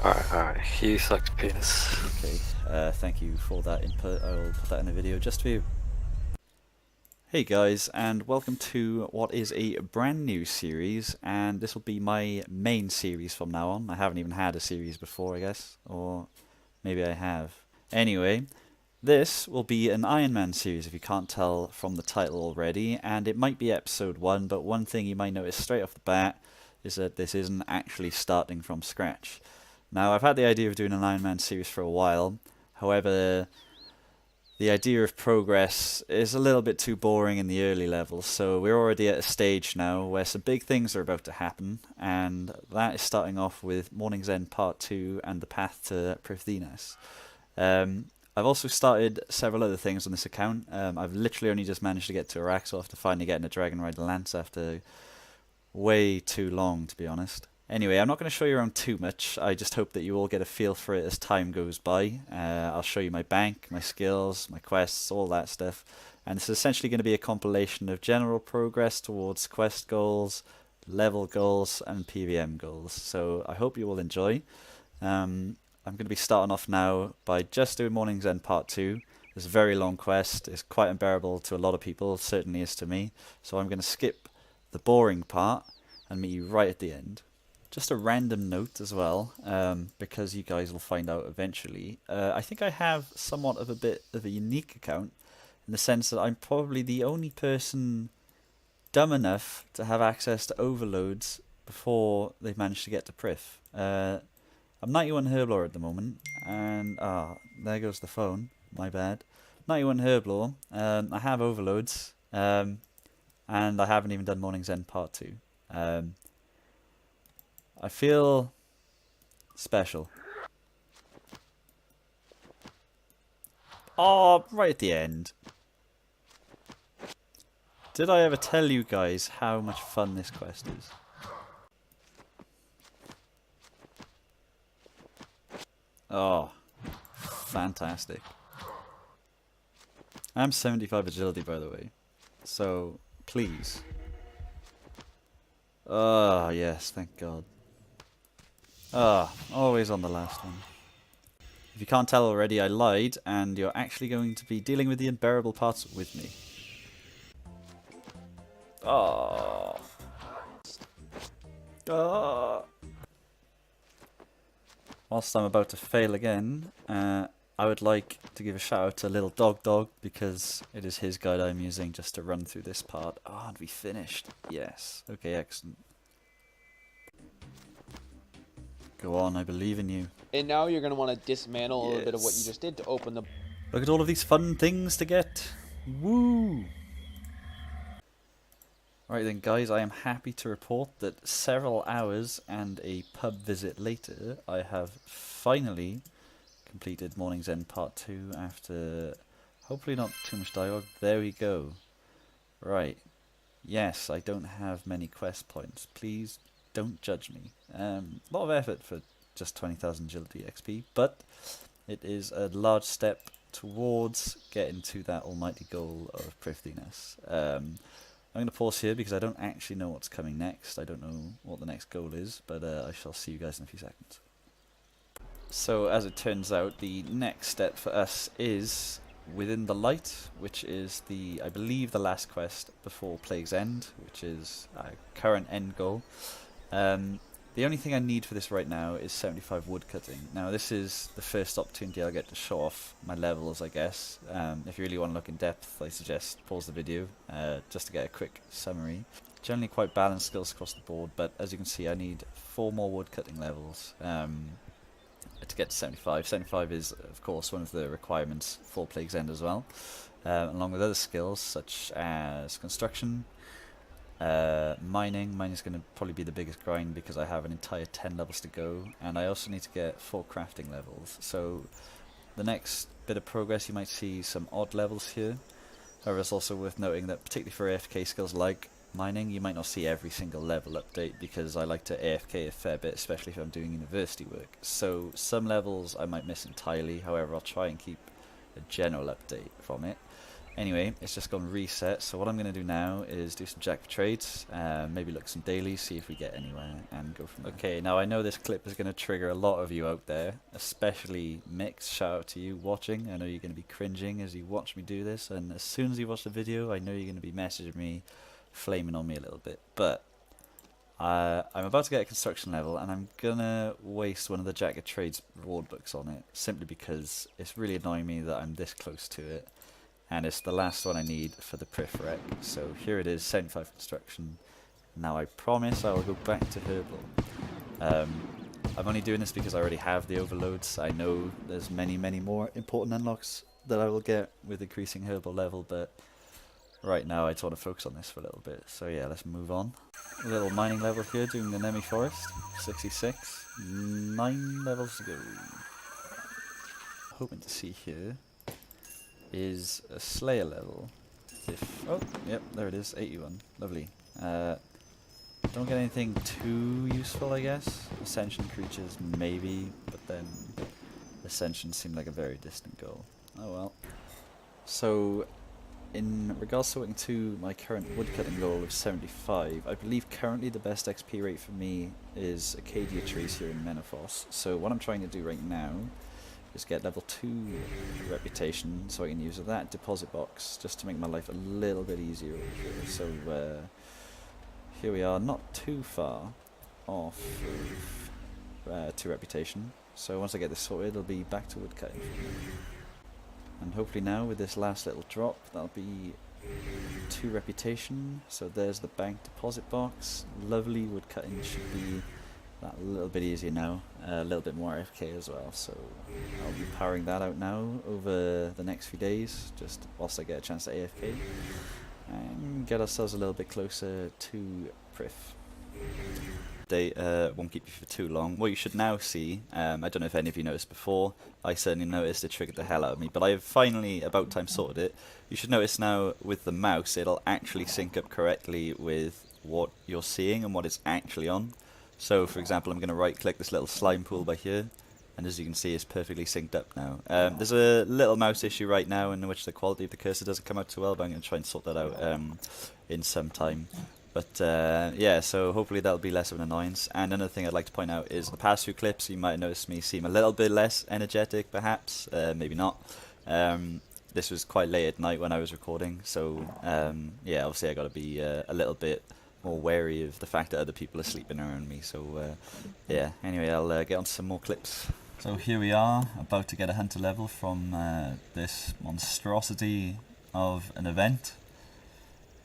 Alright, you suck penis. Okay, thank you for that input. I will put that in a video just for you. Hey guys, and welcome to what is a brand new series, and this will be my main series from now on. I haven't even had a series before, I guess, or maybe I have. Anyway, this will be an Ironman series, if you can't tell from the title already, and it might be episode 1, but one thing you might notice straight off the bat is that this isn't actually starting from scratch. Now, I've had the idea of doing an Ironman series for a while, however, the idea of progress is a little bit too boring in the early levels, so we're already at a stage now where some big things are about to happen, and that is starting off with Morning's End Part 2 and the path to Prifddinas. I've also started several other things on this account. I've literally only just managed to get to Araxo after finally getting a Dragon Rider Lance after way too long, to be honest. Anyway, I'm not going to show you around too much. I just hope that you all get a feel for it as time goes by. I'll show you my bank, my skills, my quests, all that stuff. And this is essentially going to be a compilation of general progress towards quest goals, level goals, and PVM goals. So I hope you will enjoy. I'm going to be starting off now by just doing Morning's End Part 2. It's a very long quest. It's quite unbearable to a lot of people, certainly is to me. So I'm going to skip the boring part and meet you right at the end. Just a random note as well, because you guys will find out eventually. I think I have somewhat of a bit of a unique account in the sense that I'm probably the only person dumb enough to have access to overloads before they've managed to get to Prif. I'm 91 Herblore at the moment, and there goes the phone. My bad. 91 Herblore. I have overloads, and I haven't even done Morning's End Part 2. I feel special. Oh, right at the end. Did I ever tell you guys how much fun this quest is? Oh, fantastic. I'm 75 agility, by the way. So, please. Oh, yes, thank God. Always on the last one. If you can't tell already, I lied, and you're actually going to be dealing with the unbearable parts with me. Oh. Oh. Whilst I'm about to fail again, I would like to give a shout out to Little Dog because it is his guide I'm using just to run through this part. Oh, and we finished. Yes. Okay, excellent. Go on, I believe in you. And now you're going to want to dismantle a little bit of what you just did to open the... Look at all of these fun things to get. Woo! Right then guys, I am happy to report that several hours and a pub visit later, I have finally completed Morning's End Part 2 after hopefully not too much dialogue. There we go. Right. Yes, I don't have many quest points. Please don't judge me. A lot of effort for just 20,000 agility XP, but it is a large step towards getting to that almighty goal of Prifddinas. I'm going to pause here because I don't actually know what's coming next. I don't know what the next goal is, but I shall see you guys in a few seconds. So as it turns out, the next step for us is Within the Light, which is I believe the last quest before Plague's End, which is our current end goal. The only thing I need for this right now is 75 woodcutting. Now this is the first opportunity I'll get to show off my levels, I guess. If you really want to look in depth, I suggest pause the video just to get a quick summary. Generally quite balanced skills across the board, but as you can see I need 4 more woodcutting levels to get to 75. 75 is of course one of the requirements for Plague's End as well, along with other skills such as construction, mining. Mining is going to probably be the biggest grind because I have an entire 10 levels to go, and I also need to get 4 crafting levels. So the next bit of progress, you might see some odd levels here. However, it's also worth noting that particularly for AFK skills like mining, you might not see every single level update because I like to AFK a fair bit, especially if I'm doing university work. So some levels I might miss entirely, however I'll try and keep a general update from it. Anyway, it's just gone reset, so what I'm going to do now is do some jack of trades, maybe look some dailies, see if we get anywhere, and go from there. Okay, now I know this clip is going to trigger a lot of you out there, especially Mix. Shout out to you watching. I know you're going to be cringing as you watch me do this, and as soon as you watch the video, I know you're going to be messaging me, flaming on me a little bit. But I'm about to get a construction level, and I'm going to waste one of the jack of trades reward books on it, simply because it's really annoying me that I'm this close to it. And it's the last one I need for the Prifddinas. So here it is, 75 construction. Now I promise I will go back to herbal. I'm only doing this because I already have the overloads. I know there's many more important unlocks that I will get with increasing herbal level, but right now I just want to focus on this for a little bit. So yeah, let's move on. A little mining level here, doing the Nemi Forest, 66. 9 levels to go. Hoping to see here is a Slayer level. Oh, yep, there it is, 81. Lovely. Don't get anything too useful, I guess. Ascension creatures, maybe, but then Ascension seemed like a very distant goal. Oh well. So, in regards to looking to my current woodcutting goal of 75, I believe currently the best XP rate for me is Acadia trees here in Menopause. So what I'm trying to do right now is get level 2 reputation, so I can use that deposit box just to make my life a little bit easier over here. So here we are, not too far off of 2 reputation. So once I get this sorted, it'll be back to woodcutting. And hopefully now with this last little drop, that'll be 2 reputation. So there's the bank deposit box. Lovely, woodcutting should be that a little bit easier now, a little bit more AFK as well, so I'll be powering that out now over the next few days, just whilst I get a chance to AFK, and get ourselves a little bit closer to Prif. They won't keep you for too long. What you should now see, I don't know if any of you noticed before, I certainly noticed it triggered the hell out of me, but I have finally about time sorted it. You should notice now with the mouse, it'll actually sync up correctly with what you're seeing and what it's actually on. So, for example, I'm going to right-click this little slime pool by here, and as you can see, it's perfectly synced up now. There's a little mouse issue right now in which the quality of the cursor doesn't come out too well, but I'm going to try and sort that out in some time. But yeah, so hopefully that'll be less of an annoyance. And another thing I'd like to point out is the past few clips, you might have noticed me seem a little bit less energetic, perhaps, maybe not. This was quite late at night when I was recording, so yeah, obviously I got to be a little bit more wary of the fact that other people are sleeping around me. So yeah, anyway, I'll get on to some more clips. So here we are, about to get a hunter level from this monstrosity of an event.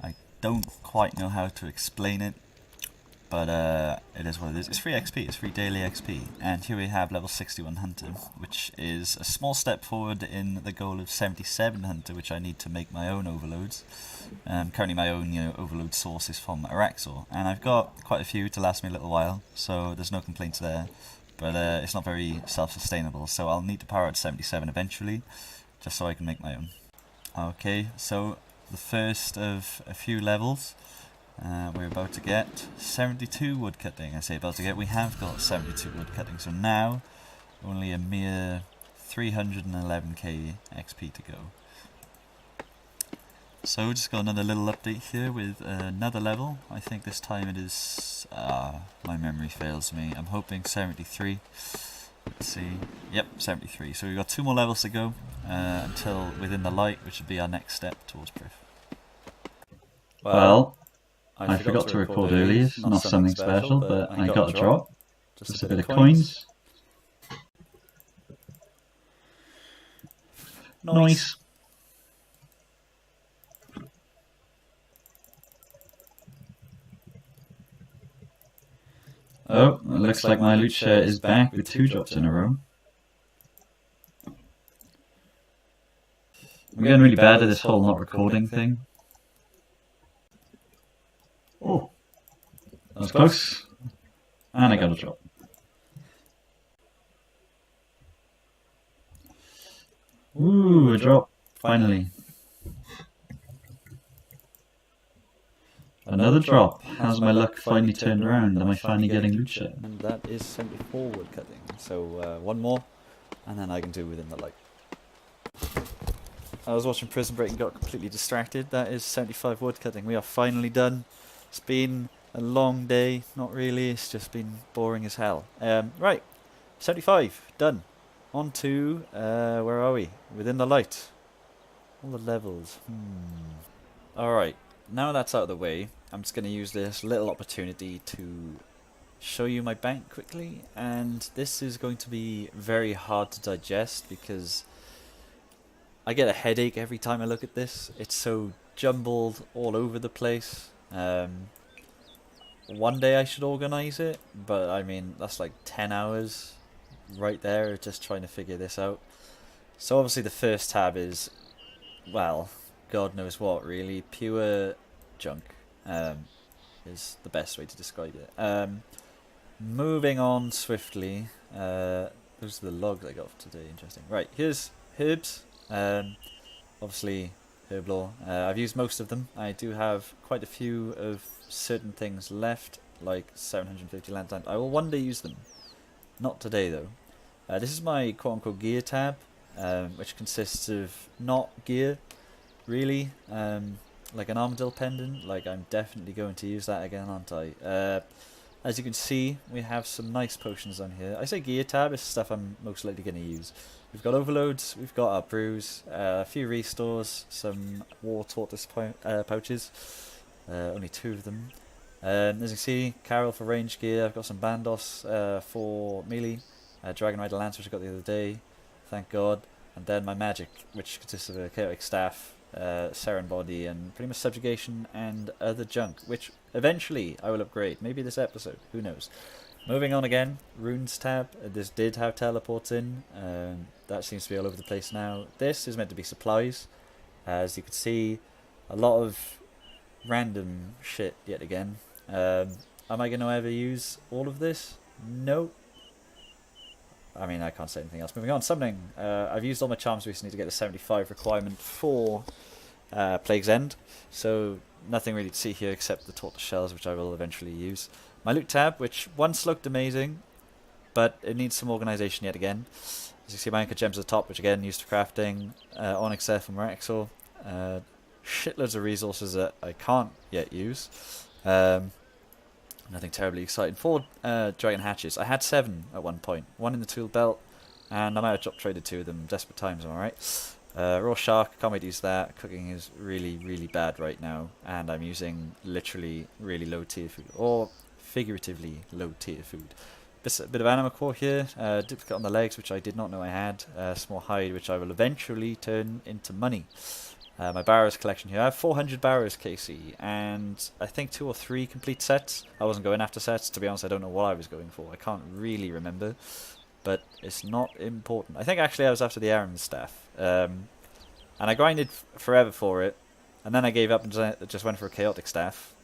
I don't quite know how to explain it, but it is what it is. It's free XP, it's free daily XP, and here we have level 61 hunter, which is a small step forward in the goal of 77 hunter, which I need to make my own overloads. Currently my own overload source is from Araxor, and I've got quite a few to last me a little while, so there's no complaints there, but it's not very self-sustainable, so I'll need to power at 77 eventually, just so I can make my own. Okay, so the first of a few levels, we're about to get 72 woodcutting. I say about to get, we have got 72 woodcutting, so now only a mere 311k XP to go. So just got another little update here with another level. I think this time it is, my memory fails me, I'm hoping 73. Let's see, yep, 73. So we've got 2 more levels to go until within the light, which would be our next step towards Prif. Well, I forgot to record earlier, not something special, but I got a drop. Just a bit of coins. Nice. Oh, it looks like my loot share is back with 2 drops in a row. I'm getting really bad at this whole not recording thing. Oh, that was close. And I got a drop. Ooh, a drop, finally. Another drop. How's my luck finally turned around? Am I finally getting loot share? And that is 74 woodcutting. So 1 more, and then I can do within the light. I was watching Prison Break and got completely distracted. That is 75 wood cutting. We are finally done. It's been a long day. Not really. It's just been boring as hell. Right. 75. Done. On to, where are we? Within the light. All the levels. Alright. Now that's out of the way, I'm just going to use this little opportunity to show you my bank quickly. And this is going to be very hard to digest because I get a headache every time I look at this. It's so jumbled all over the place. One day I should organise it, but I mean, that's like 10 hours right there just trying to figure this out. So obviously the first tab is, well, God knows what really. Pure junk is the best way to describe it. Moving on swiftly. Those are the logs I got for today. Interesting. Right, here's herbs. Obviously herb lore. I've used most of them. I do have quite a few of certain things left, like 750 lantern. I will one day use them. Not today though. This is my quote-unquote gear tab, which consists of not gear, really, like an armadillo pendant. Like, I'm definitely going to use that again, aren't I? As you can see, we have some nice potions on here. I say gear tab, it's stuff I'm most likely going to use. We've got overloads, we've got our brews, a few restores, some war tortoise pouches, only 2 of them. As you can see, Carol for range gear, I've got some bandos for melee, Dragon Rider Lance which I got the other day, thank God, and then my magic, which consists of a chaotic staff, Seren body, and pretty much subjugation and other junk, which eventually I will upgrade, maybe this episode, who knows. Moving on again, runes tab, this did have teleports in, that seems to be all over the place now. This is meant to be supplies, as you can see, a lot of random shit yet again. Am I going to ever use all of this? No. I mean, I can't say anything else. Moving on, summoning. I've used all my charms recently to get the 75 requirement for Plague's End, so nothing really to see here except the tortoise shells, which I will eventually use. My loot tab, which once looked amazing, but it needs some organisation yet again. As you see, my anchor gems at the top, which again used for crafting, onyx F and Rexor, shitloads of resources that I can't yet use. Nothing terribly exciting. 4 dragon hatches. I had 7 at one point. 1 in the tool belt, and I might have drop traded 2 of them. Desperate times, am I right? Raw shark, can't wait to use that. Cooking is really, really bad right now, and I'm using literally really low tier food, or figuratively low tier food. A bit of animal core here, duplicate on the legs, which I did not know I had, small hide, which I will eventually turn into money. My barrows collection here, I have 400 barrows, KC, and I think 2 or 3 complete sets. I wasn't going after sets, to be honest. I don't know what I was going for, I can't really remember, but it's not important. I think actually I was after the Ironman staff, and I grinded forever for it, and then I gave up and just went for a chaotic staff.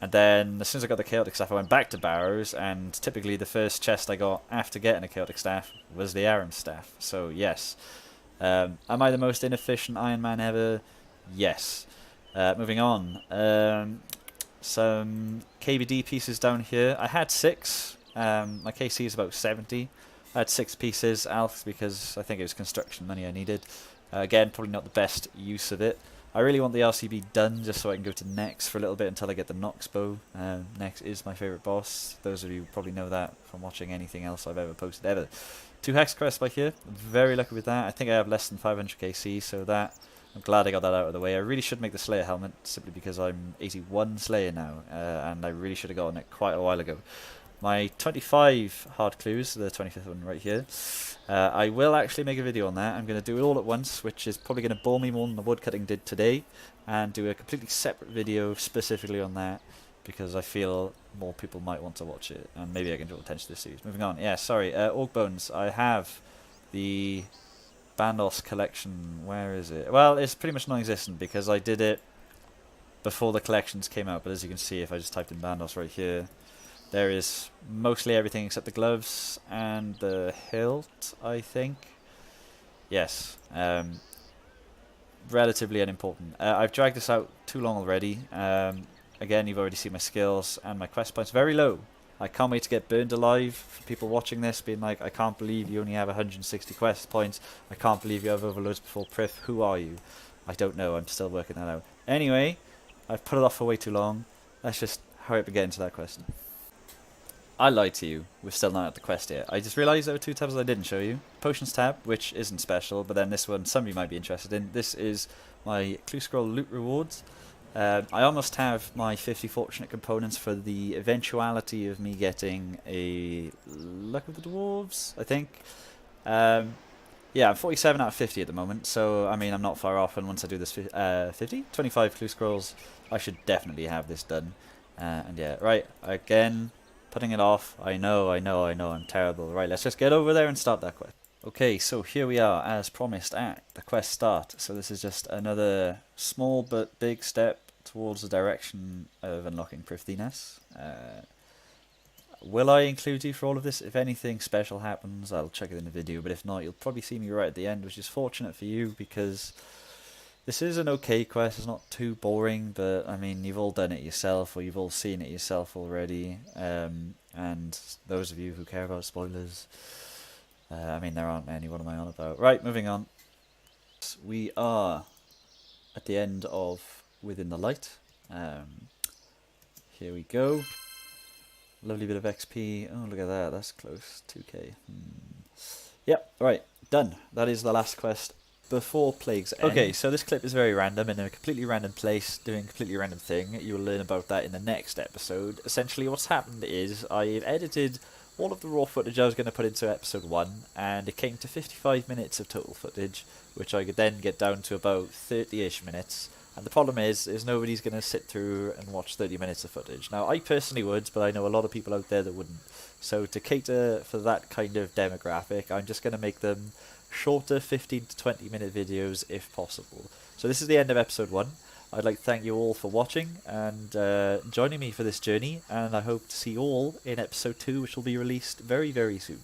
And then, as soon as I got the chaotic staff, I went back to barrows, and typically the first chest I got after getting a chaotic staff was the Aram staff. So, yes. Am I the most inefficient Iron Man ever? Yes. Moving on. Some KBD pieces down here. I had 6. My KC is about 70. I had 6 pieces, Alf, because I think it was construction money I needed. Again, probably not the best use of it. I really want the RCB done just so I can go to Nex for a little bit until I get the Nox bow. Nex is my favourite boss. Those of you who probably know that from watching anything else I've ever posted ever. 2 Hex Crests by here. Very lucky with that. I think I have less than 500 KC, so that I'm glad I got that out of the way. I really should make the Slayer helmet simply because I'm 81 Slayer now, and I really should have gotten it quite a while ago. My 25 hard clues, the 25th one right here. I will actually make a video on that. I'm going to do it all at once, which is probably going to bore me more than the woodcutting did today, and do a completely separate video specifically on that, because I feel more people might want to watch it, and maybe I can draw attention to this series. Moving on, yeah, sorry, Orc Bones. I have the Bandos collection. Where is it? Well, it's pretty much non-existent because I did it before the collections came out, but as you can see, if I just typed in Bandos right here, there is mostly everything except the gloves and the hilt, I think. Yes. Relatively unimportant. I've dragged this out too long already. Again, you've already seen my skills and my quest points. Very low. I can't wait to get burned alive for people watching this, being like, I can't believe you only have 160 quest points. I can't believe you have overloads before Prif. Who are you? I don't know. I'm still working that out. Anyway, I've put it off for way too long. Let's just hurry up and get into that quest. I lied to you. We're still not at the quest yet. I just realised there were 2 tabs I didn't show you. Potions tab, which isn't special, but then this one, some of you might be interested in. This is my Clue Scroll loot rewards. I almost have my 50 fortunate components for the eventuality of me getting a Luck of the Dwarves, I think. Yeah, I'm 47 out of 50 at the moment, so I mean I'm not far off, and once I do this 25 Clue Scrolls, I should definitely have this done. And yeah, right, again, putting it off. I know, I'm terrible. Right, let's just get over there and start that quest. Okay, so here we are, as promised, at the quest start. So this is just another small but big step towards the direction of unlocking Prifddinas. Will I include you for all of this? If anything special happens, I'll check it in the video, but if not, you'll probably see me right at the end, which is fortunate for you, because this is an okay quest. It's not too boring, but I mean, you've all done it yourself, or you've all seen it yourself already, and those of you who care about spoilers, I mean, there aren't many. What am I on about? Right, moving on. We are at the end of Within the Light. Here we go. Lovely bit of XP. Oh, look at that. That's close. 2k. Yep, right. Done. That is the last quest before Plague's End. Okay, so this clip is very random, in a completely random place, doing a completely random thing. You will learn about that in the next episode. Essentially, what's happened is I've edited all of the raw footage I was going to put into episode 1, and it came to 55 minutes of total footage, which I could then get down to about 30-ish minutes. And the problem is nobody's going to sit through and watch 30 minutes of footage. Now, I personally would, but I know a lot of people out there that wouldn't. So to cater for that kind of demographic, I'm just going to make them shorter 15 to 20 minute videos if possible. So this is the end of episode 1. I'd like to thank you all for watching and joining me for this journey, and I hope to see you all in episode 2, which will be released very, very soon.